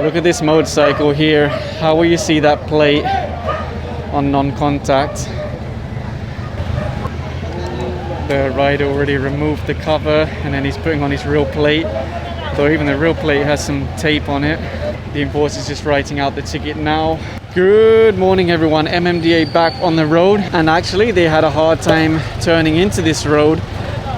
Look at this motorcycle here. How will you see that plate on non-contact? The rider already removed the cover and then he's putting on his real plate. Though even the real plate has some tape on it. The enforcer's just writing out the ticket now. Good morning everyone, MMDA back on the road, and actually they had a hard time turning into this road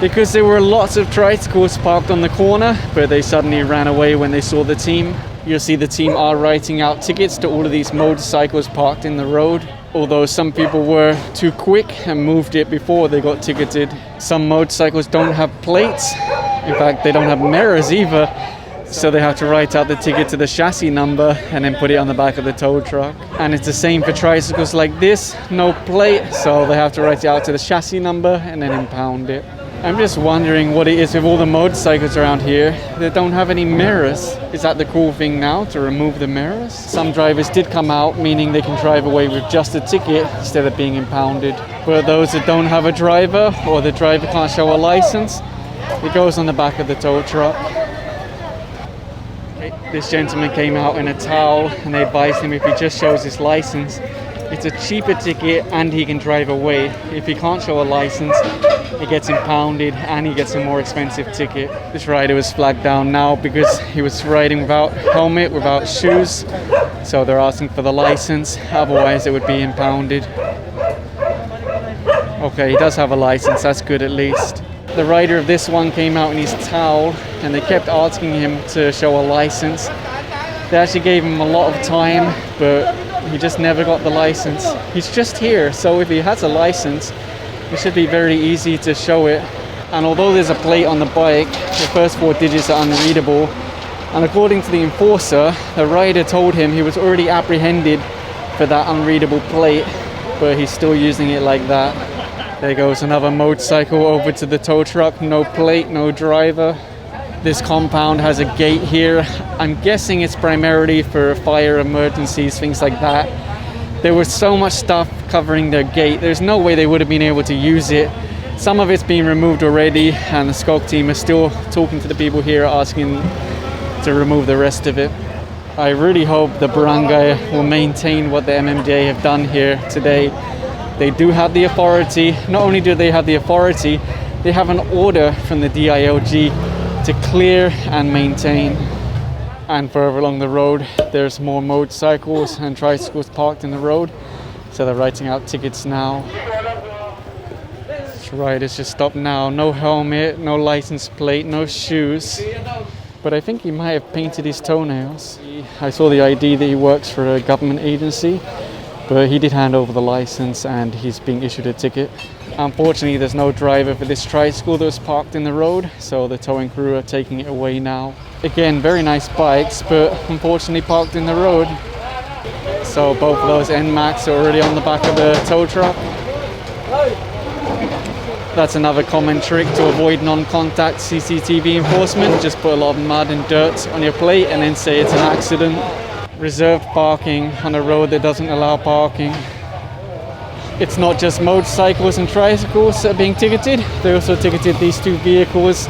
because there were lots of tricycles parked on the corner, but they suddenly ran away when they saw the team. You'll see the team are writing out tickets to all of these motorcycles parked in the road, although some people were too quick and moved it before they got ticketed. Some motorcycles don't have plates, in fact they don't have mirrors either. So they have to write out the ticket to the chassis number and then put it on the back of the tow truck. And it's the same for tricycles like this, no plate, so they have to write it out to the chassis number and then impound it. I'm just wondering what it is with all the motorcycles around here that don't have any mirrors. Is that the cool thing now, to remove the mirrors? Some drivers did come out, meaning they can drive away with just a ticket instead of being impounded. But those that don't have a driver, or the driver can't show a license, it goes on the back of the tow truck. This gentleman came out in a towel and they advised him if he just shows his license, it's a cheaper ticket and he can drive away. If he can't show a license, he gets impounded and he gets a more expensive ticket. This rider was flagged down now because he was riding without helmet, without shoes. So they're asking for the license, otherwise it would be impounded. Okay, he does have a license, that's good at least. The rider of this one came out in his towel and they kept asking him to show a license. They actually gave him a lot of time, but he just never got the license. He's just here, so if he has a license, it should be very easy to show it. And although there's a plate on the bike, the first 4 digits are unreadable. And according to the enforcer, the rider told him he was already apprehended for that unreadable plate, but he's still using it like that. There goes another motorcycle over to the tow truck, no plate, no driver. This compound has a gate here. I'm guessing it's primarily for fire emergencies, things like that. There was so much stuff covering their gate, there's no way they would have been able to use it. Some of it's been removed already and the SCOG team is still talking to the people here asking to remove the rest of it. I really hope the barangay will maintain what the MMDA have done here today. They do have the authority. Not only do they have the authority, they have an order from the DILG to clear and maintain. And further along the road, there's more motorcycles and tricycles parked in the road. So they're writing out tickets now. This rider's just stopped now. No helmet, no license plate, no shoes. But I think he might have painted his toenails. I saw the ID that he works for a government agency. But he did hand over the license and he's being issued a ticket. Unfortunately, there's no driver for this tricycle that was parked in the road, so the towing crew are taking it away now. Again, very nice bikes, but unfortunately parked in the road. So both of those NMAX are already on the back of the tow truck. That's another common trick to avoid non-contact CCTV enforcement. Just put a lot of mud and dirt on your plate and then say it's an accident. Reserved parking on a road that doesn't allow parking. It's not just motorcycles and tricycles that are being ticketed. They also ticketed these 2 vehicles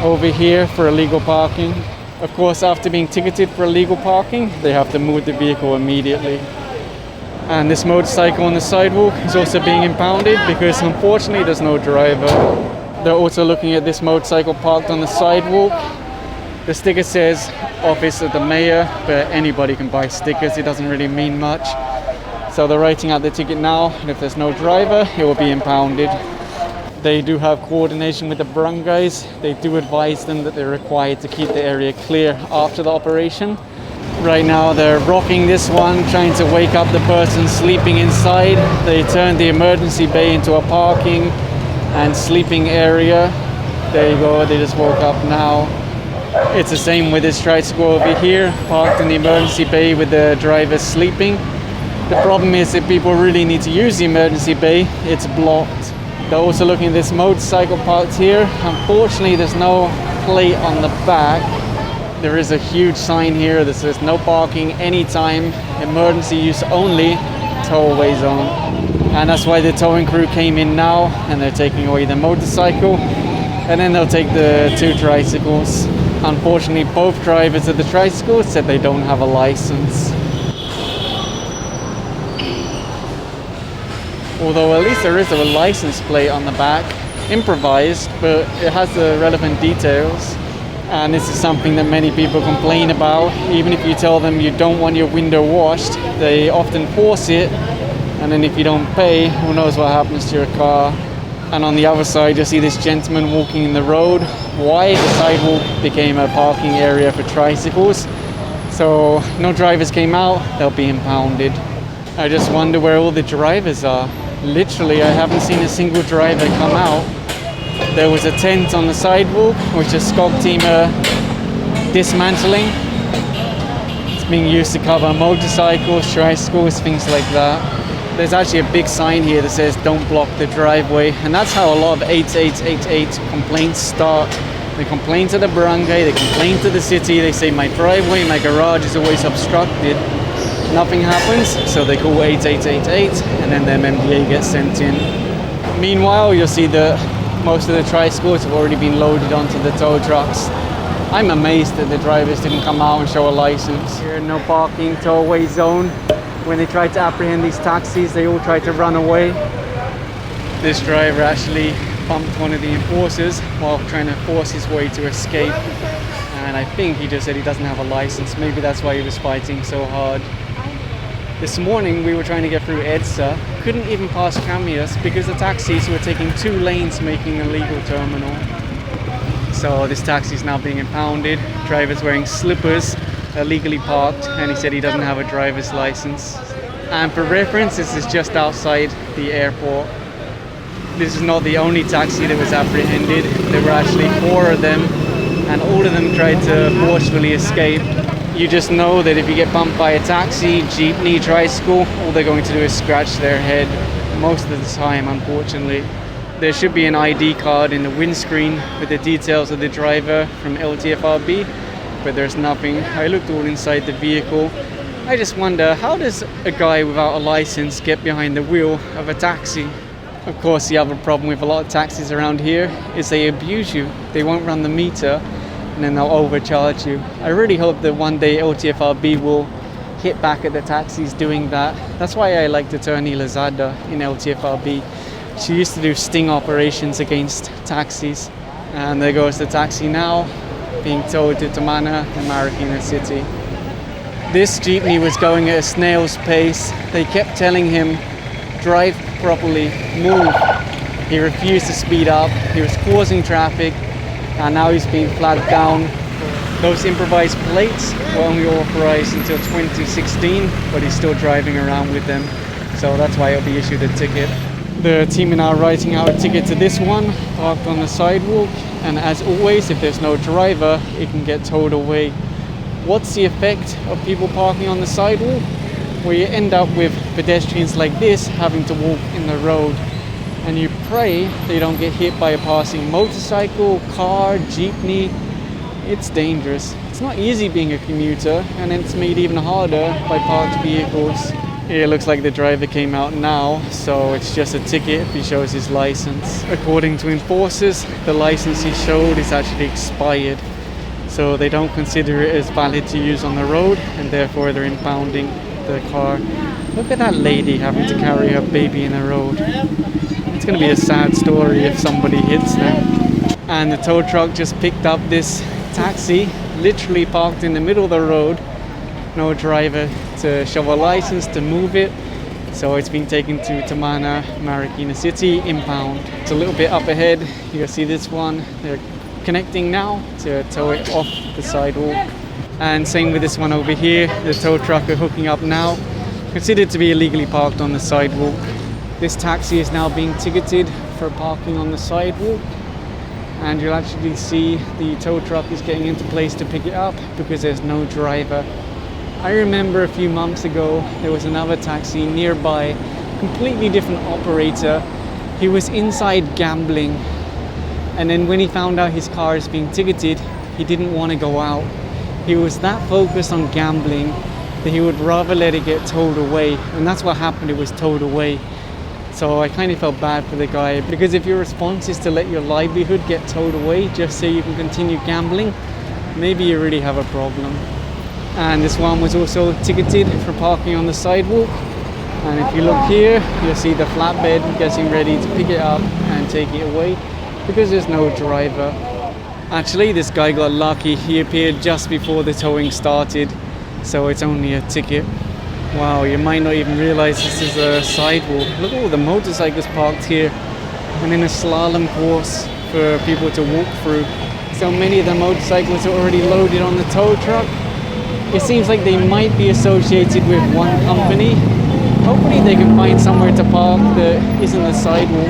over here for illegal parking. Of course, after being ticketed for illegal parking, they have to move the vehicle immediately. And this motorcycle on the sidewalk is also being impounded because unfortunately there's no driver. They're also looking at this motorcycle parked on the sidewalk. The sticker says Office of the Mayor, but anybody can buy stickers, it doesn't really mean much. So they're writing out the ticket now, and if there's no driver, it will be impounded. They do have coordination with the barangays. They do advise them that they're required to keep the area clear after the operation. Right now they're rocking this one, trying to wake up the person sleeping inside. They turned the emergency bay into a parking and sleeping area. There you go, they just woke up now. It's the same with this tricycle over here, parked in the emergency bay with the driver sleeping. The problem is that people really need to use the emergency bay, it's blocked. They're also looking at this motorcycle parked here. Unfortunately, there's no plate on the back. There is a huge sign here that says no parking anytime, emergency use only, tow-away zone. And that's why the towing crew came in now and they're taking away the motorcycle. and then they'll take the 2 tricycles. Unfortunately, both drivers of the tricycles said they don't have a license. Although at least there is a license plate on the back, improvised, but it has the relevant details. And this is something that many people complain about. Even if you tell them you don't want your window washed, they often force it, and then if you don't pay, who knows what happens to your car. And on the other side, you'll see this gentleman walking in the road. Why? The sidewalk became a parking area for tricycles, so no drivers came out, they'll be impounded. I just wonder where all the drivers are. Literally, I haven't seen a single driver come out. There was a tent on the sidewalk, which is Skogtimer dismantling. It's being used to cover motorcycles, tricycles, things like that. There's actually a big sign here that says don't block the driveway, and that's how a lot of 8888 complaints start. They complain to the barangay, they complain to the city, they say my driveway, my garage is always obstructed. Nothing happens, so they call 8888, and then their MMDA gets sent in. Meanwhile, you'll see that most of the tricycles have already been loaded onto the tow trucks. I'm amazed that the drivers didn't come out and show a license. Here, no parking, tow-away zone. When they tried to apprehend these taxis, they all tried to run away. This driver actually bumped one of the enforcers while trying to force his way to escape. And I think he just said he doesn't have a license. Maybe that's why he was fighting so hard. This morning we were trying to get through EDSA, couldn't even pass Camias because the taxis were taking 2 lanes making a legal terminal. So this taxi is now being impounded. Driver's wearing slippers, illegally parked, and he said he doesn't have a driver's license. And for reference, this is just outside the airport. This is not the only taxi that was apprehended. There were actually 4 of them, and all of them tried to forcefully escape. You just know that if you get bumped by a taxi, jeepney, tricycle, all they're going to do is scratch their head most of the time, unfortunately. There should be an ID card in the windscreen with the details of the driver from LTFRB, but there's nothing. I looked all inside the vehicle. I just wonder, how does a guy without a license get behind the wheel of a taxi? Of course, the other problem with a lot of taxis around here is they abuse you. They won't run the meter, and then they'll overcharge you. I really hope that one day LTFRB will hit back at the taxis doing that. That's why I liked Attorney Lazada in LTFRB. She used to do sting operations against taxis. And there goes the taxi now, being towed to Tamana in Marikina City. This jeepney was going at a snail's pace. They kept telling him, drive properly, move. He refused to speed up. He was causing traffic. And now he's being flagged down. Those improvised plates were only authorized until 2016, but he's still driving around with them. So that's why he'll be issued a ticket. The team are now writing out a ticket to this one, parked on the sidewalk. And as always, if there's no driver, it can get towed away. What's the effect of people parking on the sidewalk? Well, you end up with pedestrians like this having to walk in the road. And you pray they don't get hit by a passing motorcycle, car, jeepney. It's dangerous. It's not easy being a commuter, and it's made even harder by parked vehicles. It looks like the driver came out now, so it's just a ticket if he shows his license. According to enforcers, the license he showed is actually expired, so they don't consider it as valid to use on the road, and therefore they're impounding the car. Look at that lady having to carry her baby in the road. It's going to be a sad story if somebody hits them. And the tow truck just picked up this taxi, literally parked in the middle of the road. No driver to show a license to move it. So it's been taken to Tamana, Marikina City, impound. It's a little bit up ahead. You'll see this one. They're connecting now to tow it off the sidewalk. And same with this one over here. The tow truck are hooking up now. Considered to be illegally parked on the sidewalk. This taxi is now being ticketed for parking on the sidewalk, and you'll actually see the tow truck is getting into place to pick it up because there's no driver. I remember a few months ago there was another taxi nearby, completely different operator. He was inside gambling, and then when he found out his car is being ticketed, he didn't want to go out. He was that focused on gambling that he would rather let it get towed away, and that's what happened. It was towed away. So I kind of felt bad for the guy, because if your response is to let your livelihood get towed away just so you can continue gambling, maybe you really have a problem. And this one was also ticketed for parking on the sidewalk. And if you look here, you'll see the flatbed getting ready to pick it up and take it away because there's no driver. Actually, this guy got lucky. He appeared just before the towing started, so it's only a ticket. Wow, you might not even realize this is a sidewalk. Look at all the motorcycles parked here, and then a slalom course for people to walk through. So many of the motorcycles are already loaded on the tow truck. It seems like they might be associated with one company. Hopefully they can find somewhere to park that isn't a sidewalk.